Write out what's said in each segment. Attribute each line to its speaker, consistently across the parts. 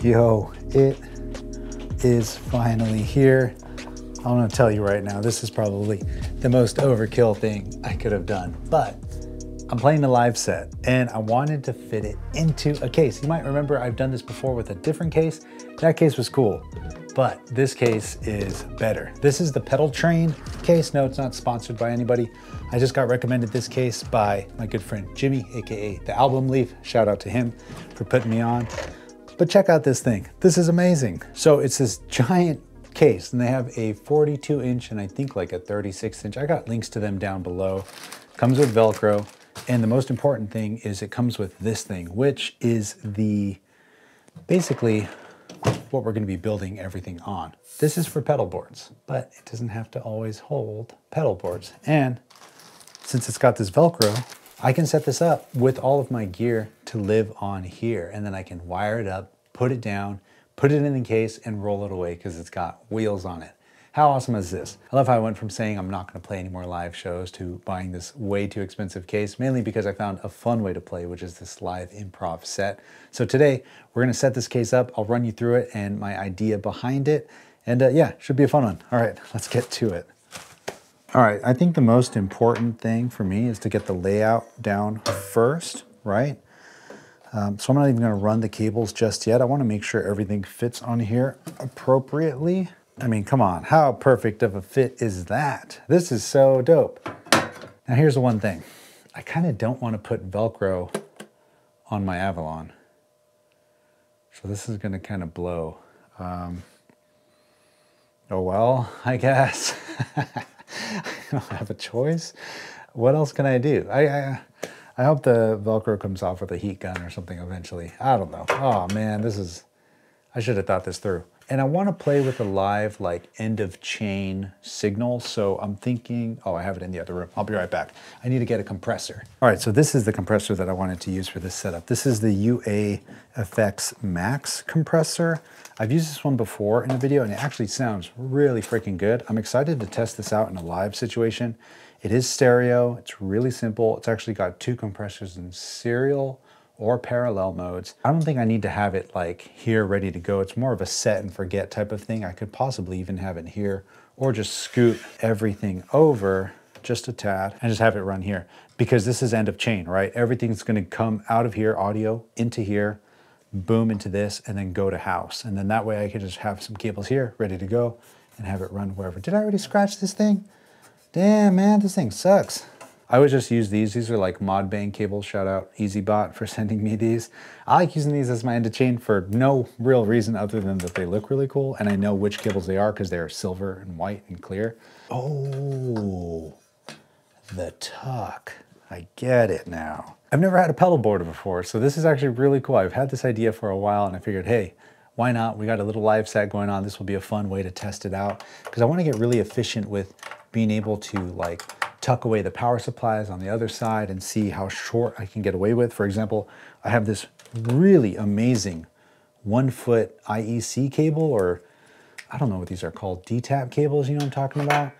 Speaker 1: Yo, it is finally here. I'm gonna tell you right now, this is probably the most overkill thing I could have done, but I'm playing the live set and I wanted to fit it into a case. You might remember I've done this before with a different case. That case was cool, but this case is better. This is the Pedal Train case. No, it's not sponsored by anybody. I just got recommended this case by my good friend Jimmy, AKA the Album Leaf. Shout out to him for putting me on. But check out this thing. This is amazing. So it's this giant case and they have a 42 inch and I think like a 36 inch. I got links to them down below. Comes with Velcro. And the most important thing is it comes with this thing, which is basically what we're going to be building everything on. This is for pedal boards, but it doesn't have to always hold pedal boards. And since it's got this Velcro, I can set this up with all of my gear to live on here. And then I can wire it up, put it down, put it in the case and roll it away because it's got wheels on it. How awesome is this? I love how I went from saying I'm not going to play any more live shows to buying this way too expensive case, mainly because I found a fun way to play, which is this live improv set. So today we're going to set this case up. I'll run you through it and my idea behind it. And yeah, should be a fun one. All right, let's get to it. All right, I think the most important thing for me is to get the layout down first, right? So I'm not even going to run the cables just yet. I want to make sure everything fits on here appropriately. I mean, come on, how perfect of a fit is that? This is so dope. Now here's the one thing. I kind of don't want to put Velcro on my Avalon. So this is going to kind of blow. Oh well, I guess. I don't have a choice. What else can I do? I hope the Velcro comes off with a heat gun or something eventually. I don't know. Oh man, I should have thought this through. And I want to play with a live like end of chain signal. So I'm thinking, oh, I have it in the other room. I'll be right back. I need to get a compressor. All right, so this is the compressor that I wanted to use for this setup. This is the UA-FX Max compressor. I've used this one before in a video and it actually sounds really freaking good. I'm excited to test this out in a live situation. It is stereo, it's really simple. It's actually got 2 compressors in serial or parallel modes. I don't think I need to have it like here ready to go. It's more of a set and forget type of thing. I could possibly even have it here or just scoot everything over just a tad and just have it run here because this is end of chain, right? Everything's gonna come out of here, audio into here, boom into this and then go to house. And then that way I could just have some cables here ready to go and have it run wherever. Did I already scratch this thing? Damn man, this thing sucks. I would just use these. These are like Modbang cables. Shout out EasyBot for sending me these. I like using these as my end of chain for no real reason other than that they look really cool. And I know which cables they are because they're silver and white and clear. Oh, the tuck. I get it now. I've never had a pedal board before, so this is actually really cool. I've had this idea for a while and I figured, hey, why not? We got a little live set going on. This will be a fun way to test it out because I want to get really efficient with being able to like tuck away the power supplies on the other side and see how short I can get away with. For example, I have this really amazing 1-foot IEC cable, or I don't know what these are called, D-tap cables, you know what I'm talking about?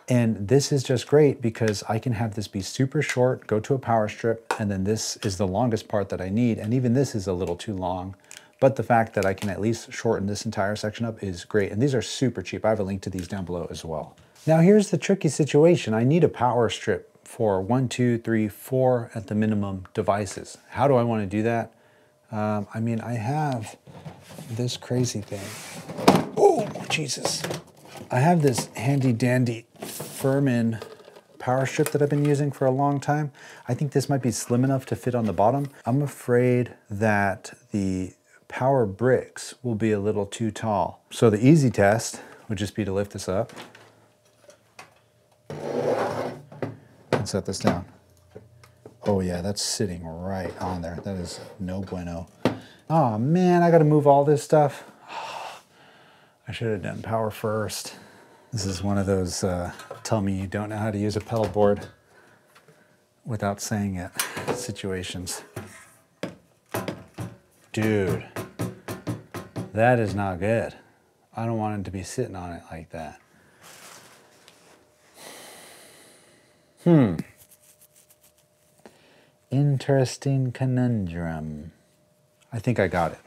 Speaker 1: And this is just great because I can have this be super short, go to a power strip, and then this is the longest part that I need. And even this is a little too long. But the fact that I can at least shorten this entire section up is great. And these are super cheap. I have a link to these down below as well. Now here's the tricky situation. I need a power strip for 1, 2, 3, 4 at the minimum devices. How do I want to do that? I mean, I have this crazy thing. Oh, Jesus. I have this handy dandy Furman power strip that I've been using for a long time. I think this might be slim enough to fit on the bottom. I'm afraid that the power bricks will be a little too tall. So the easy test would just be to lift this up and set this down. Oh yeah, that's sitting right on there. That is no bueno. Oh man, I gotta move all this stuff. I should have done power first. This is one of those tell me you don't know how to use a pedal board without saying it situations. Dude, that is not good. I don't want it to be sitting on it like that. Interesting conundrum. I think I got it.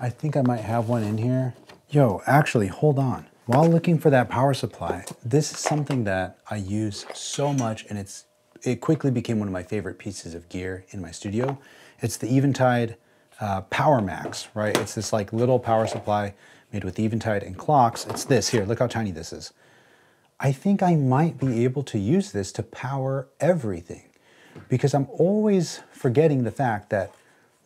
Speaker 1: I think I might have one in here. Yo, actually, hold on. While looking for that power supply, this is something that I use so much, and it quickly became one of my favorite pieces of gear in my studio. It's the Eventide Power Max, right? It's this like little power supply made with Eventide and clocks. It's this here, look how tiny this is. I think I might be able to use this to power everything, because I'm always forgetting the fact that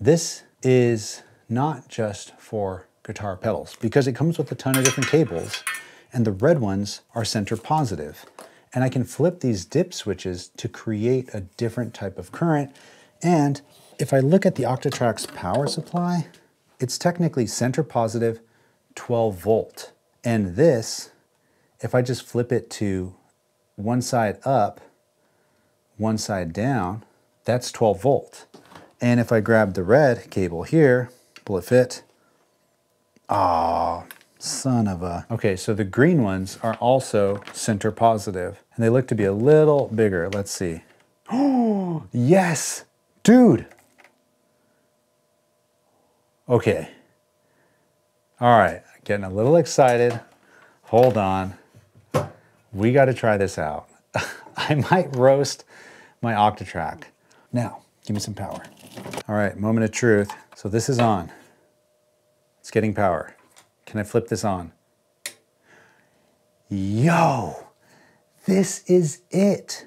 Speaker 1: this is not just for guitar pedals, because it comes with a ton of different cables, and the red ones are center positive. And I can flip these dip switches to create a different type of current. And if I look at the Octatrack's power supply, it's technically center positive 12 volt. And this, if I just flip it to one side up, one side down, that's 12 volt. And if I grab the red cable here, will it fit? Ah, son of a... Okay, so the green ones are also center positive, and they look to be a little bigger. Let's see. Oh, yes, dude. Okay. All right, getting a little excited. Hold on. We got to try this out. I might roast my Octatrack. Now, give me some power. All right, moment of truth. So this is on. It's getting power. Can I flip this on? Yo, this is it.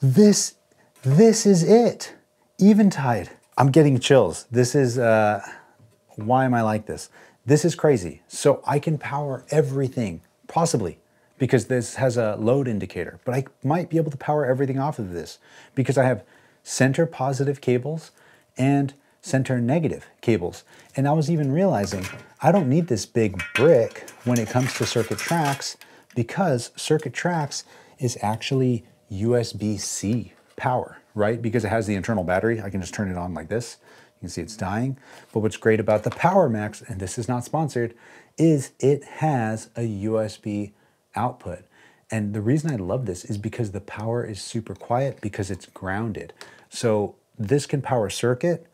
Speaker 1: This is it. Eventide. I'm getting chills. This is, why am I like this? This is crazy. So I can power everything, possibly, because this has a load indicator, but I might be able to power everything off of this because I have center positive cables and center negative cables. And I was even realizing I don't need this big brick when it comes to circuit tracks, because circuit tracks is actually USB-C power, right? Because it has the internal battery. I can just turn it on like this. You can see it's dying. But what's great about the Power Max, and this is not sponsored, is it has a USB output. And the reason I love this is because the power is super quiet, because it's grounded. So this can power circuit.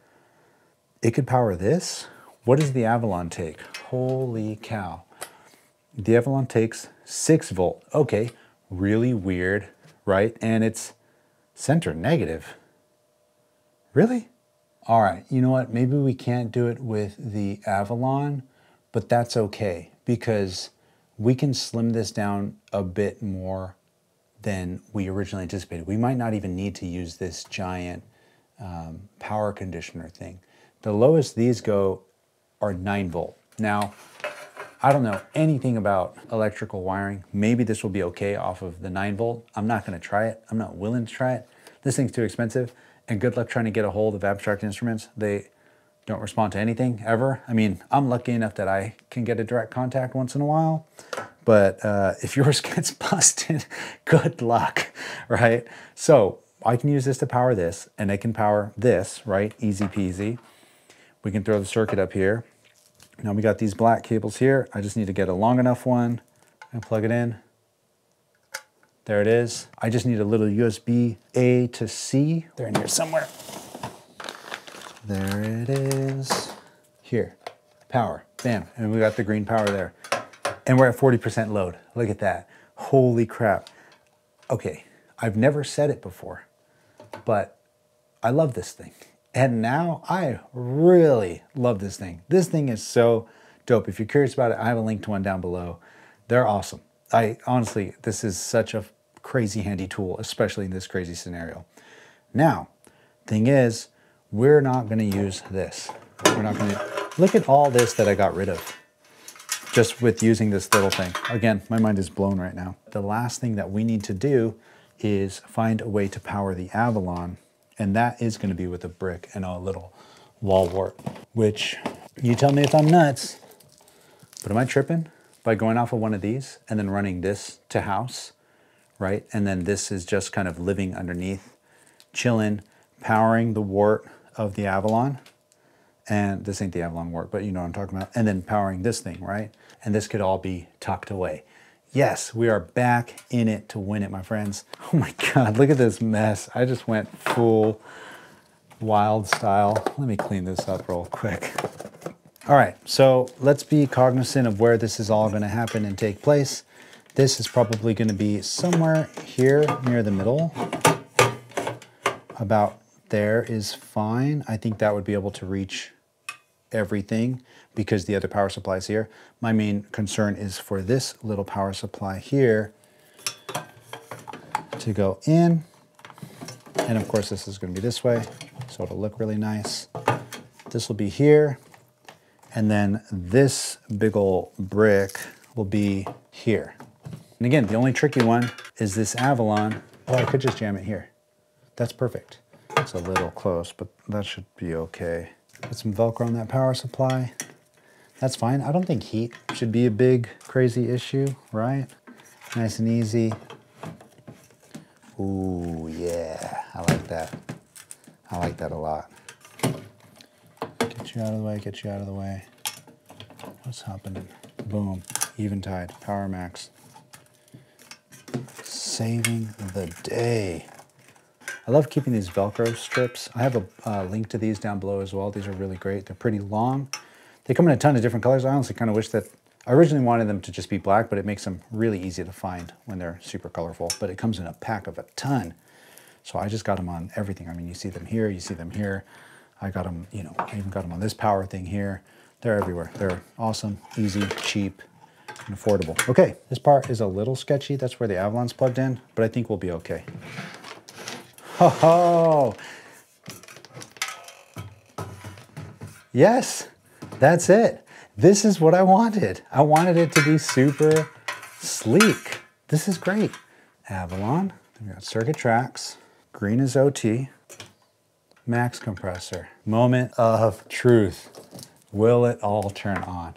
Speaker 1: It could power this. What does the Avalon take? Holy cow. The Avalon takes 6 volt. Okay, really weird, right? And it's center negative. Really? All right, you know what? Maybe we can't do it with the Avalon, but that's okay, because we can slim this down a bit more than we originally anticipated. We might not even need to use this giant power conditioner thing. The lowest these go are 9 volt. Now, I don't know anything about electrical wiring. Maybe this will be okay off of the 9 volt. I'm not gonna try it. I'm not willing to try it. This thing's too expensive, and good luck trying to get a hold of Abstract Instruments. They don't respond to anything ever. I mean, I'm lucky enough that I can get a direct contact once in a while, but if yours gets busted, good luck, right? So I can use this to power this, and I can power this, right? Easy peasy. We can throw the circuit up here. Now we got these black cables here. I just need to get a long enough one and plug it in. There it is. I just need a little USB A to C. They're in here somewhere. There it is. Here, power, bam. And we got the green power there. And we're at 40% load. Look at that. Holy crap. Okay, I've never said it before, but I love this thing. And now I really love this thing. This thing is so dope. If you're curious about it, I have a link to one down below. They're awesome. Honestly, this is such a crazy handy tool, especially in this crazy scenario. Now, thing is, we're not gonna use this. We're not gonna, look at all this that I got rid of just with using this little thing. Again, my mind is blown right now. The last thing that we need to do is find a way to power the Avalon, and that is gonna be with a brick and a little wall wart, which you tell me if I'm nuts, but am I tripping by going off of one of these and then running this to house, right? And then this is just kind of living underneath, chilling, powering the wart of the Avalon. And this ain't the Avalon wart, but you know what I'm talking about. And then powering this thing, right? And this could all be tucked away. Yes, we are back in it to win it, my friends. Oh my God, look at this mess. I just went full wild style. Let me clean this up real quick. All right, so let's be cognizant of where this is all going to happen and take place. This is probably going to be somewhere here near the middle. About there is fine. I think that would be able to reach everything because the other power supply is here. My main concern is for this little power supply here to go in. And of course, this is going to be this way, so it'll look really nice. This will be here. And then this big ol' brick will be here. And again, the only tricky one is this Avalon. Oh, I could just jam it here. That's perfect. It's a little close, but that should be okay. Put some Velcro on that power supply. That's fine. I don't think heat should be a big, crazy issue, right? Nice and easy. Ooh, yeah, I like that. I like that a lot. Get you out of the way, get you out of the way. What's happening? Boom, eventide, power max. Saving the day. I love keeping these Velcro strips. I have a link to these down below as well. These are really great. They're pretty long. They come in a ton of different colors. I honestly kind of wish that, I originally wanted them to just be black, but it makes them really easy to find when they're super colorful. But it comes in a pack of a ton. So I just got them on everything. I mean, you see them here, you see them here. I got them, you know, I even got them on this power thing here. They're everywhere. They're awesome, easy, cheap, and affordable. Okay, this part is a little sketchy. That's where the Avalon's plugged in, but I think we'll be okay. Ho ho! Yes, that's it. This is what I wanted. I wanted it to be super sleek. This is great. Avalon, we got circuit tracks. Green is OT. Max compressor. Moment of truth. Will it all turn on?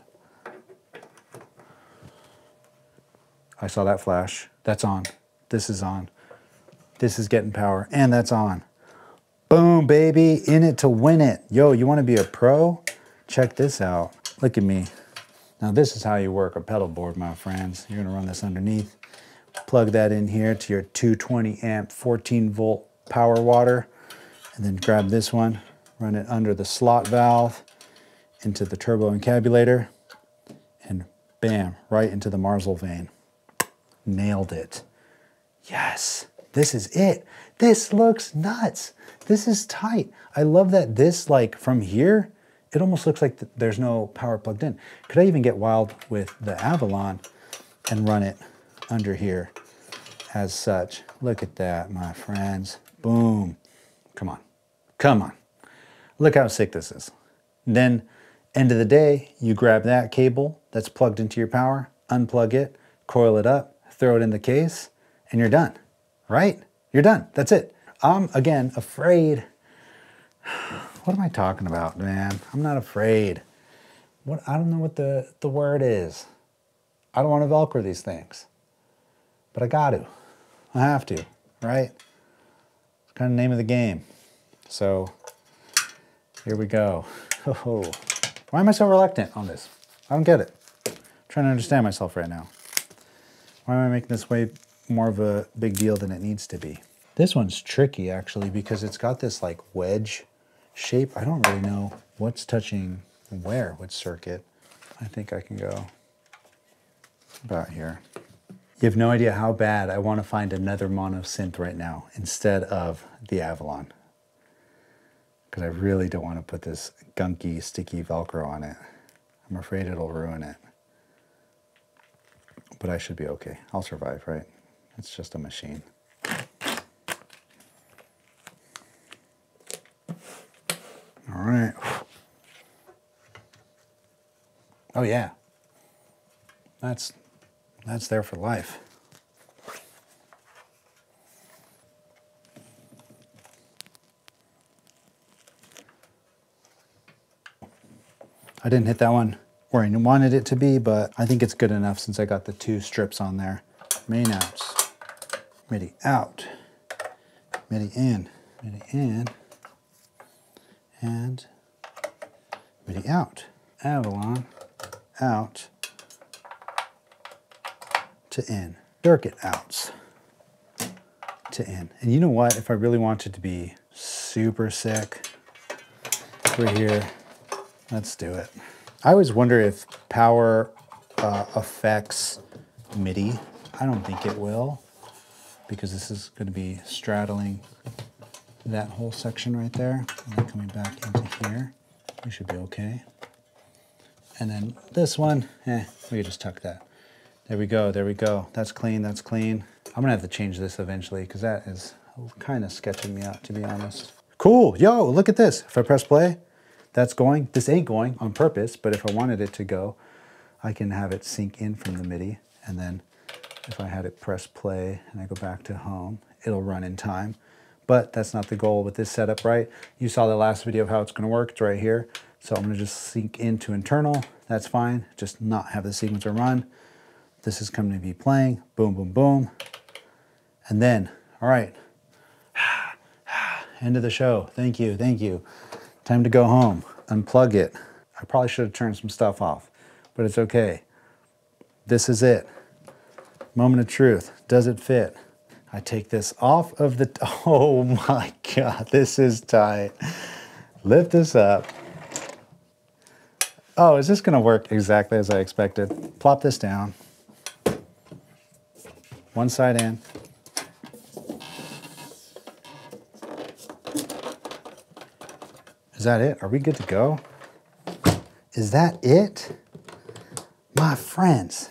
Speaker 1: I saw that flash. That's on. This is on. This is getting power, and that's on. Boom, baby, in it to win it. Yo, you wanna be a pro? Check this out. Look at me. Now this is how you work a pedal board, my friends. You're gonna run this underneath. Plug that in here to your 220 amp, 14 volt power water, and then grab this one, run it under the slot valve, into the turbo encabulator, and bam, right into the Marsal vein. Nailed it. Yes. This is it. This looks nuts. This is tight. I love that this, like from here, it almost looks like there's no power plugged in. Could I even get wild with the Avalon and run it under here as such? Look at that, my friends. Boom. Come on. Come on. Look how sick this is. Then, end of the day, you grab that cable that's plugged into your power, unplug it, coil it up, throw it in the case, and you're done. Right? You're done. That's it. I'm, again, afraid. What am I talking about, man? I'm not afraid. What? I don't know what the word is. I don't want to Velcro these things. But I got to. I have to, right? It's kind of the name of the game. So, here we go. Oh, why am I so reluctant on this? I don't get it. I'm trying to understand myself right now. Why am I making this way more of a big deal than it needs to be? This one's tricky actually because it's got this like wedge shape. I don't really know what's touching where, which circuit. I think I can go about here. You have no idea how bad I want to find another mono synth right now instead of the Avalon. Because I really don't want to put this gunky, sticky Velcro on it. I'm afraid it'll ruin it. But I should be okay. I'll survive, right? It's just a machine. All right. Oh yeah. That's there for life. I didn't hit that one where I wanted it to be, but I think it's good enough since I got the two strips on there. Main outs, MIDI out, MIDI in, and MIDI out. Avalon out to in. Circuit outs to in. And you know what? If I really wanted to be super sick, we're here. Let's do it. I always wonder if power affects MIDI. I don't think it will, because this is going to be straddling that whole section right there, and then coming back into here. We should be okay. And then this one, we can just tuck that. There we go, there we go. That's clean, that's clean. I'm gonna have to change this eventually because that is kind of sketching me out, to be honest. Cool, yo, look at this. If I press play, that's going. This ain't going on purpose, but if I wanted it to go, I can have it sync in from the MIDI. And then if I had it press play and I go back to home, it'll run in time. But that's not the goal with this setup, right? You saw the last video of how it's gonna work. It's right here. So I'm gonna just sync into internal. That's fine. Just not have the sequencer run. This is going to be playing. Boom, boom, boom. And then, all right. End of the show. Thank you, thank you. Time to go home. Unplug it. I probably should have turned some stuff off, but it's okay. This is it. Moment of truth. Does it fit? I take this off of the, oh my God, this is tight. Lift this up. Oh, is this gonna work exactly as I expected? Plop this down. One side in. Is that it? Are we good to go? Is that it? My friends.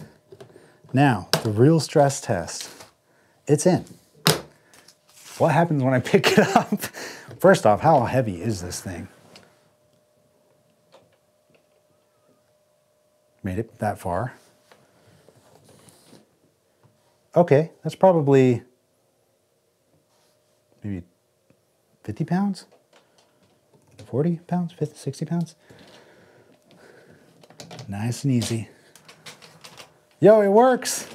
Speaker 1: Now, the real stress test. It's in. What happens when I pick it up? First off, how heavy is this thing? Made it that far. Okay, that's probably maybe 50 pounds? 40 pounds? 50, 60 pounds? Nice and easy. Yo, it works.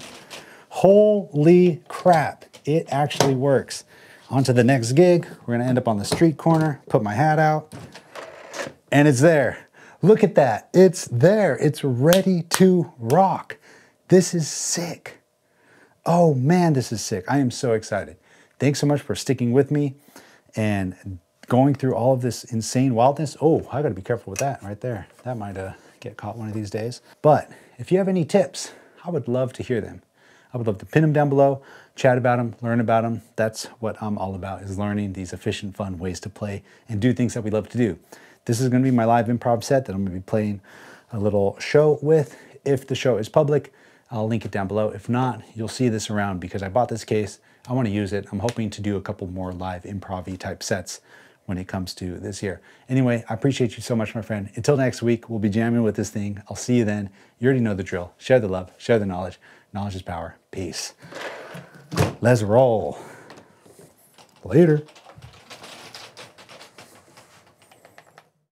Speaker 1: Holy crap, it actually works. On to the next gig. We're gonna end up on the street corner, put my hat out, and it's there. Look at that, it's there. It's ready to rock. This is sick. Oh man, this is sick. I am so excited. Thanks so much for sticking with me and going through all of this insane wildness. Oh, I gotta be careful with that right there. That might get caught one of these days. But if you have any tips, I would love to hear them. I would love to pin them down below, chat about them, learn about them. That's what I'm all about, is learning these efficient, fun ways to play and do things that we love to do. This is gonna be my live improv set that I'm gonna be playing a little show with. If the show is public, I'll link it down below. If not, you'll see this around because I bought this case. I want to use it. I'm hoping to do a couple more live improv-y type sets when it comes to this year. Anyway, I appreciate you so much, my friend. Until next week, we'll be jamming with this thing. I'll see you then. You already know the drill. Share the love, share the knowledge. Knowledge is power. Peace. Let's roll. Later.